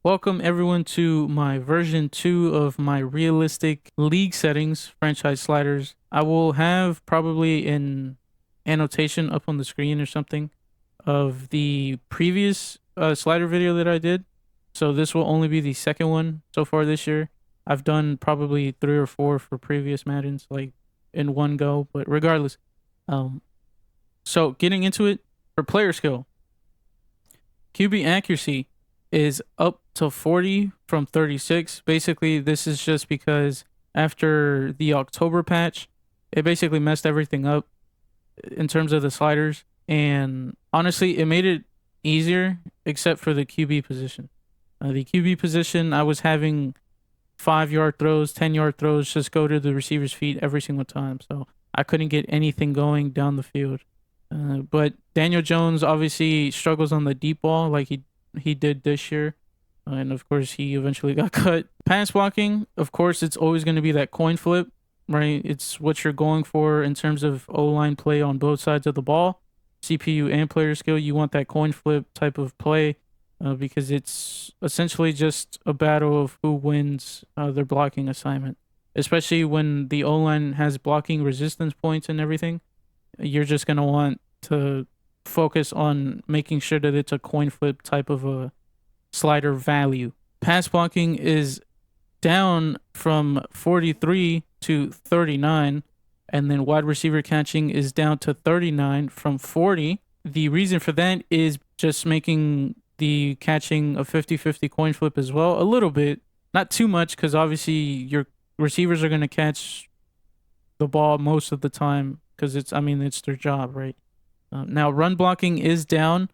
Welcome everyone to my version 2 of my realistic league settings franchise sliders. I will have probably an annotation up on the screen or something of the previous slider video that I did. So this will only be the second one so far this year. I've done probably 3 or 4 for previous Maddens like in one go, but regardless. Um so getting into it, for player skill, QB accuracy is up to 40 from 36. Basically, this is just because after the October patch, it basically messed everything up in terms of the sliders. And honestly, it made it easier except for the QB position. The QB position, I was having 5 yard throws, 10 yard throws just go to the receiver's feet every single time. So I couldn't get anything going down the field. But Daniel Jones obviously struggles on the deep ball like he did this year. And of course, he eventually got cut. Pass blocking, of course, it's always going to be that coin flip, right? It's what you're going for in terms of O line play on both sides of the ball, CPU and player skill. You want that coin flip type of play because it's essentially just a battle of who wins their blocking assignment, especially when the O line has blocking resistance points and everything. You're just going to want to focus on making sure that it's a coin flip type of a slider value. Pass blocking is down from 43 to 39, and then wide receiver catching is down to 39 from 40. The reason for that is just making the catching a 50-50 coin flip as well, a little bit, not too much, because obviously your receivers are going to catch the ball most of the time because it's their job, right? Now, run blocking is down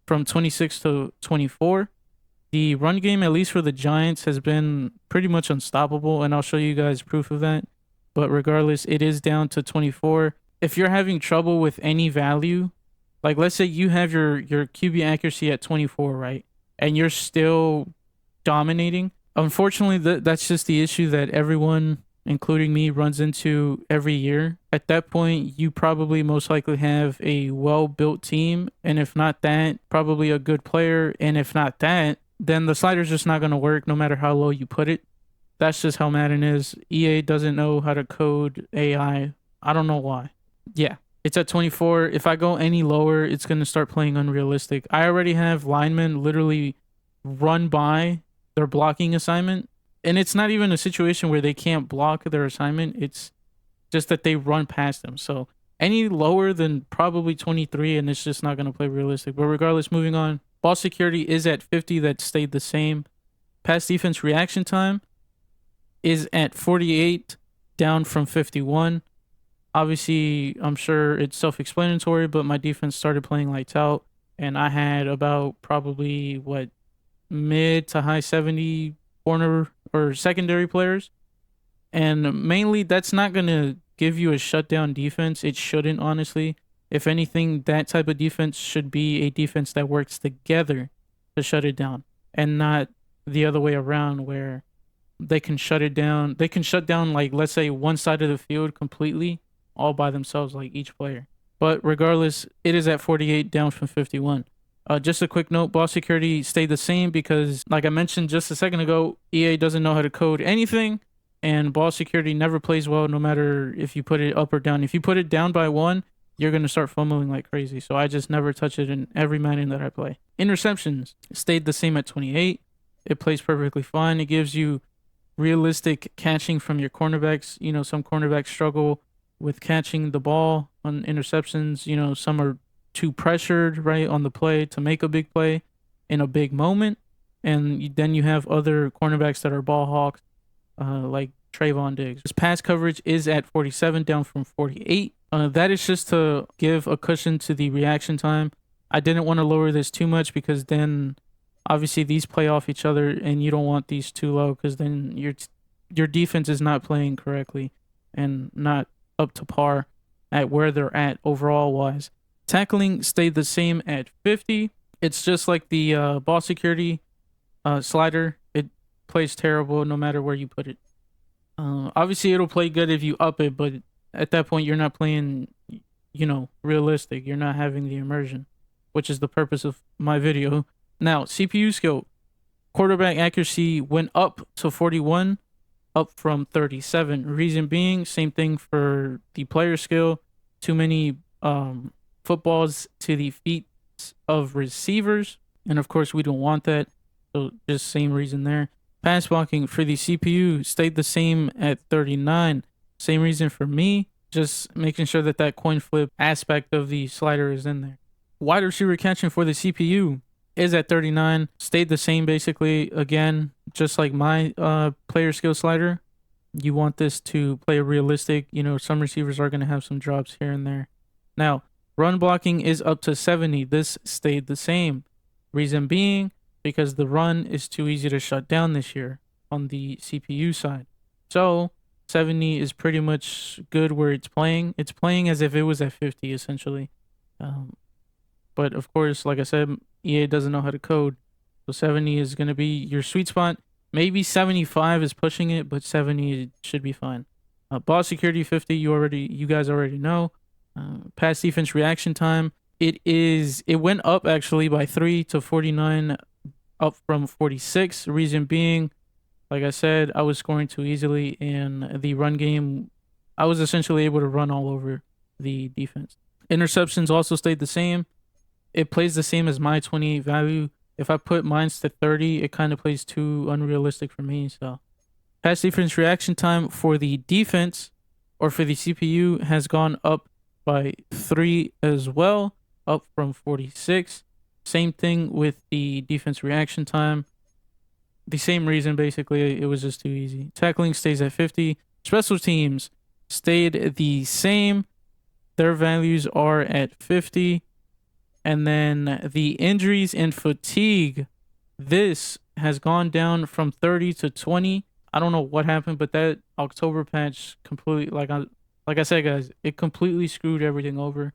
from 26 to 24. The run game, at least for the Giants, has been pretty much unstoppable, and I'll show you guys proof of that. But regardless, it is down to 24. If you're having trouble with any value, like let's say you have your QB accuracy at 24, right? And you're still dominating. Unfortunately, that's just the issue that everyone, including me, runs into every year. At that point, you probably most likely have a well built team. And if not that, probably a good player. And if not that, then the slider's just not going to work no matter how low you put it. That's just how Madden is. EA doesn't know how to code AI. I don't know why. Yeah, it's at 24. If I go any lower, it's going to start playing unrealistic. I already have linemen literally run by their blocking assignment. And it's not even a situation where they can't block their assignment. It's just that they run past them. So any lower than probably 23, and it's just not going to play realistic. But regardless, moving on. Ball security is at 50. That stayed the same. Pass defense reaction time is at 48, down from 51. Obviously, I'm sure it's self-explanatory, but my defense started playing lights out, and I had about probably mid to high 70 corner or secondary players. And mainly, that's not going to give you a shutdown defense. It shouldn't, honestly. If anything, that type of defense should be a defense that works together to shut it down and not the other way around where they can shut it down. They can shut down, like, let's say one side of the field completely all by themselves, like each player. But regardless, it is at 48, down from 51. Just a quick note, ball security stayed the same because, like I mentioned just a second ago, EA doesn't know how to code anything, and ball security never plays well no matter if you put it up or down. If you put it down by one, you're going to start fumbling like crazy. So I just never touch it in every Madden that I play. Interceptions stayed the same at 28. It plays perfectly fine. It gives you realistic catching from your cornerbacks. You know, some cornerbacks struggle with catching the ball on interceptions. You know, some are too pressured, right, on the play to make a big play in a big moment. And then you have other cornerbacks that are ball hawks, like Trayvon Diggs. His pass coverage is at 47, down from 48. That is just to give a cushion to the reaction time. I didn't want to lower this too much because then obviously these play off each other, and you don't want these too low because then your defense is not playing correctly and not up to par at where they're at overall wise. Tackling stayed the same at 50. It's just like the ball security slider. It plays terrible no matter where you put it. Obviously, it'll play good if you up it, but at that point, you're not playing, realistic. You're not having the immersion, which is the purpose of my video. Now, CPU skill, Quarterback accuracy went up to 41, up from 37. Reason being, same thing for the player skill. Too many footballs to the feet of receivers. And of course, we don't want that. So just same reason there. Pass blocking for the CPU stayed the same at 39. Same reason for me. Just making sure that that coin flip aspect of the slider is in there. Wide receiver catching for the CPU is at 39. Stayed the same basically. Again, just like my player skill slider. You want this to play realistic. You know, some receivers are going to have some drops here and there. Now, run blocking is up to 70. This stayed the same. Reason being, because the run is too easy to shut down this year on the CPU side. So 70 is pretty much good where it's playing. It's playing as if it was at 50 essentially. But of course, like I said, EA doesn't know how to code. So 70 is going to be your sweet spot. Maybe 75 is pushing it, but 70 should be fine. Ball security 50, you guys already know. Pass defense reaction time. It went up actually by 3 to 49, up from 46. Reason being, like I said, I was scoring too easily in the run game. I was essentially able to run all over the defense. Interceptions also stayed the same. It plays the same as my 28 value. If I put mines to 30, it kind of plays too unrealistic for me. So, pass defense reaction time for the defense or for the CPU has gone up by 3 as well, up from 46. Same thing with the defense reaction time. The same reason, basically, it was just too easy. Tackling stays at 50. Special teams stayed the same. Their values are at 50. And then the injuries and fatigue, this has gone down from 30 to 20. I don't know what happened, but that October patch completely, like I said, guys, it completely screwed everything over.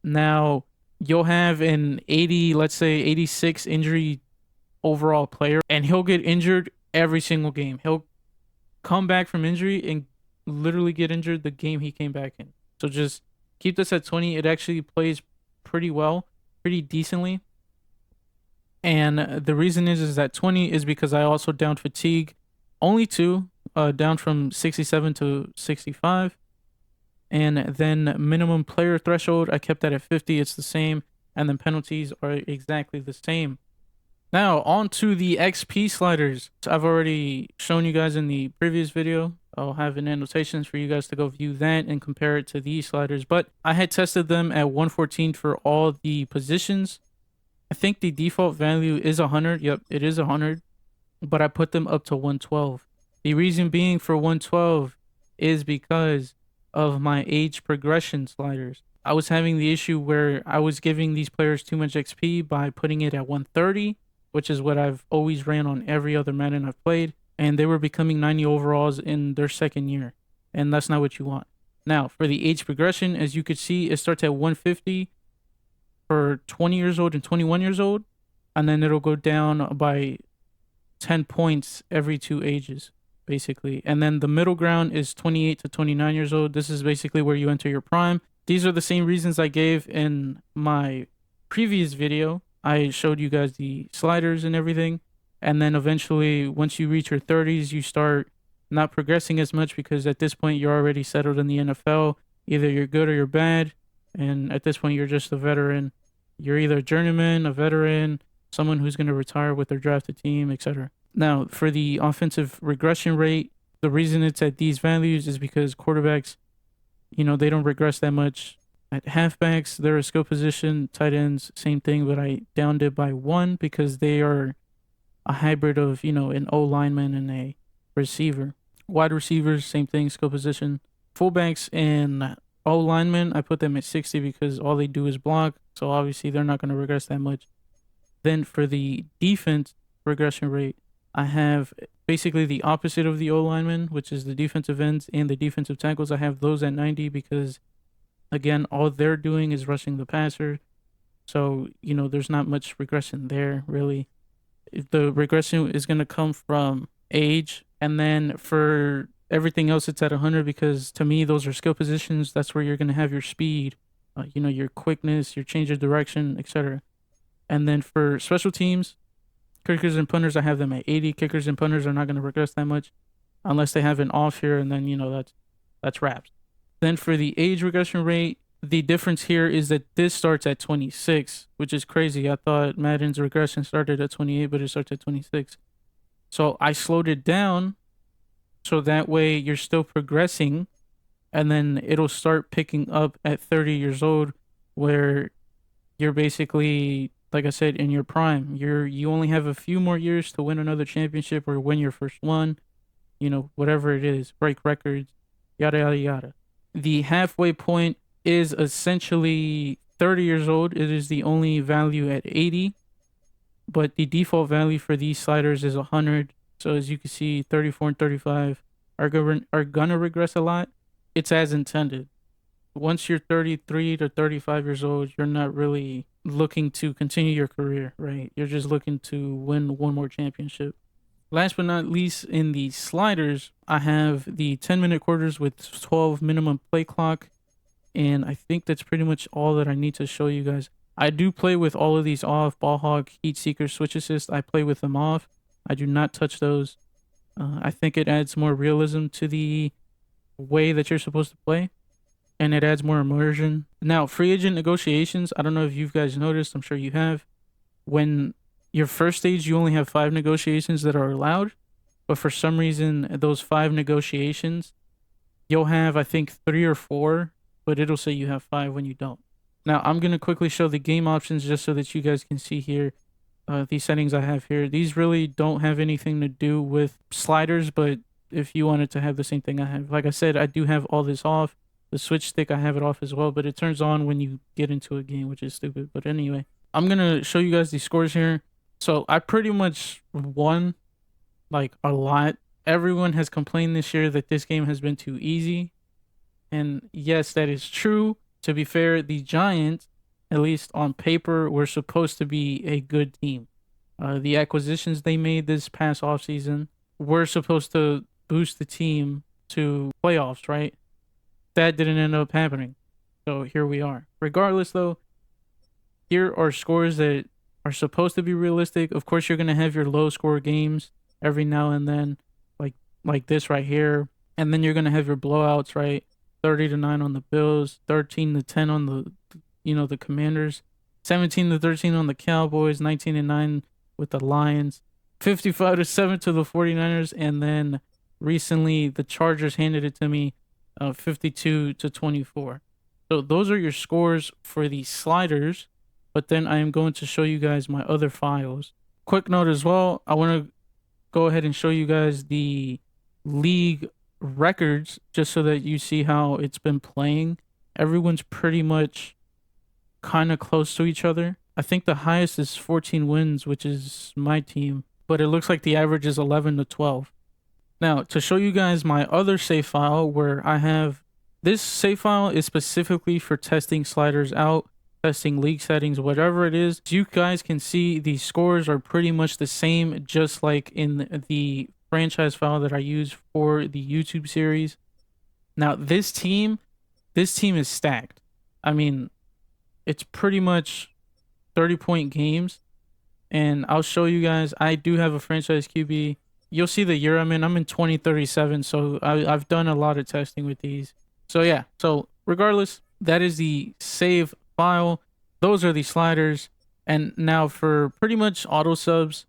Now, you'll have an 80, let's say 86 injury overall player, and he'll get injured every single game. He'll come back from injury and literally get injured the game he came back in. So just keep this at 20. It actually plays pretty well, pretty decently. And the reason is that 20 is because I also downed fatigue only 2, down from 67 to 65. And then minimum player threshold, I kept that at 50. It's the same. And then penalties are exactly the same. Now, on to the XP sliders. So I've already shown you guys in the previous video. I'll have an annotations for you guys to go view that and compare it to these sliders. But I had tested them at 114 for all the positions. I think the default value is 100. Yep, it is 100. But I put them up to 112. The reason being for 112 is because of my age progression sliders. I was having the issue where I was giving these players too much XP by putting it at 130, which is what I've always ran on every other Madden I've played. And they were becoming 90 overalls in their second year. And that's not what you want. Now, for the age progression, as you could see, it starts at 150 for 20 years old and 21 years old. And then it'll go down by 10 points every 2 ages, basically. And then the middle ground is 28 to 29 years old. This is basically where you enter your prime. These are the same reasons I gave in my previous video. I showed you guys the sliders and everything. And then eventually, once you reach your 30s, you start not progressing as much because at this point, you're already settled in the NFL. Either you're good or you're bad. And at this point, you're just a veteran. You're either a journeyman, a veteran, someone who's going to retire with their drafted team, etc. Now, for the offensive regression rate, the reason it's at these values is because quarterbacks, they don't regress that much. At halfbacks, they're a skill position. Tight ends, same thing, but I downed it by 1 because they are a hybrid of, an O lineman and a receiver. Wide receivers, same thing, skill position. Fullbacks and O linemen, I put them at 60 because all they do is block. So obviously they're not going to regress that much. Then for the defense regression rate, I have basically the opposite of the O lineman, which is the defensive ends and the defensive tackles. I have those at 90 because, again, all they're doing is rushing the passer. So, there's not much regression there, really. The regression is going to come from age, and then for everything else it's at 100 because to me those are skill positions. That's where you're going to have your speed, your quickness, your change of direction, etc. And then for special teams, Kickers and punters, I have them at 80. Kickers and punters are not going to regress that much unless they have an off here, and then, that's wraps. Then for the age regression rate, the difference here is that this starts at 26, which is crazy. I thought Madden's regression started at 28, but it starts at 26. So I slowed it down so that way you're still progressing, and then it'll start picking up at 30 years old, where you're basically, like I said, in your prime. You only have a few more years to win another championship or win your first one, whatever it is, break records, yada yada yada. The halfway point is essentially 30 years old. It is the only value at 80, but the default value for these sliders is 100. So as you can see, 34 and 35 are gonna regress a lot. It's as intended. Once you're 33 to 35 years old, you're not really looking to continue your career, right? You're just looking to win one more championship. Last but not least, in the sliders, I have the 10-minute quarters with 12 minimum play clock. And I think that's pretty much all that I need to show you guys. I do play with all of these off. Ball hawk, heat seeker, switch assist, I play with them off. I do not touch those. I think it adds more realism to the way that you're supposed to play, and it adds more immersion. Now, free agent negotiations, I don't know if you guys noticed, I'm sure you have. When your first stage, you only have 5 negotiations that are allowed, but for some reason, those 5 negotiations, you'll have, I think, 3 or 4, but it'll say you have 5 when you don't. Now, I'm going to quickly show the game options just so that you guys can see here. These settings I have here, these really don't have anything to do with sliders, but if you wanted to have the same thing I have, like I said, I do have all this off. The switch stick, I have it off as well, but it turns on when you get into a game, which is stupid. But anyway, I'm going to show you guys the scores here. So I pretty much won like a lot. Everyone has complained this year that this game has been too easy. And yes, that is true. To be fair, the Giants, at least on paper, were supposed to be a good team. The acquisitions they made this past offseason were supposed to boost the team to playoffs, right? That didn't end up happening. So here we are. Regardless, though, here are scores that are supposed to be realistic. Of course, you're going to have your low score games every now and then, like this right here. And then you're going to have your blowouts, right? 30-9 on the Bills, 13-10 on the Commanders, 17-13 on the Cowboys, 19-9 with the Lions, 55-7 to the 49ers, and then recently the Chargers handed it to me, 52-24. So those are your scores for the sliders, but then I am going to show you guys my other files. Quick note as well, I want to go ahead and show you guys the league records just so that you see how it's been playing. Everyone's pretty much kind of close to each other. I think the highest is 14 wins, which is my team, but it looks like the average is 11-12. Now, to show you guys my other save file where I have this save file is specifically for testing sliders out, testing league settings, whatever it is. You guys can see the scores are pretty much the same, just like in the franchise file that I use for the YouTube series. Now, this team is stacked. I mean, it's pretty much 30-point games, and I'll show you guys. I do have a franchise QB. You'll see the year I'm in. I'm in 2037, so I've done a lot of testing with these. So yeah, so regardless, that is the save file. Those are the sliders. And now for pretty much auto subs,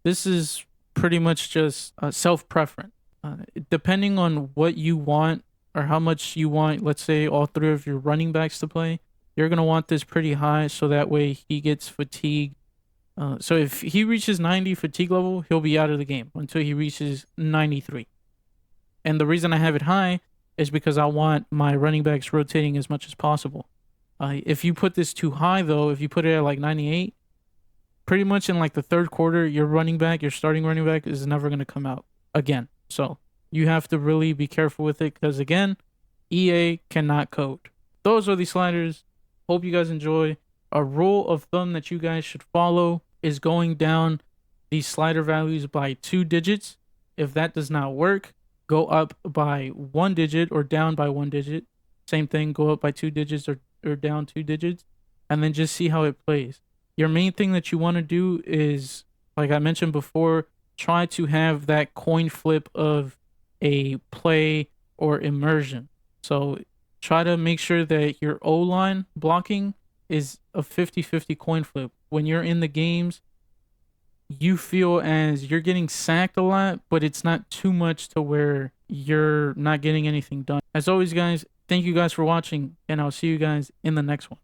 this is pretty much just self-preference. Depending on what you want or how much you want, let's say all 3 of your running backs to play, you're going to want this pretty high so that way he gets fatigued. So if he reaches 90 fatigue level, he'll be out of the game until he reaches 93. And the reason I have it high is because I want my running backs rotating as much as possible. If you put this too high, though, if you put it at like 98, pretty much in like the third quarter, your starting running back is never going to come out again. So you have to really be careful with it because, again, EA cannot code. Those are the sliders. Hope you guys enjoy. A rule of thumb that you guys should follow is going down these slider values by 2 digits. If that does not work, go up by 1 digit or down by 1 digit. Same thing, go up by 2 digits or down 2 digits, and then just see how it plays. Your main thing that you want to do is Like I mentioned before, try to have that coin flip of a play or immersion. So try to make sure that your O-line blocking is a 50-50 coin flip. When you're in the games, you feel as you're getting sacked a lot, but it's not too much to where you're not getting anything done. As always, guys, thank you guys for watching, and I'll see you guys in the next one.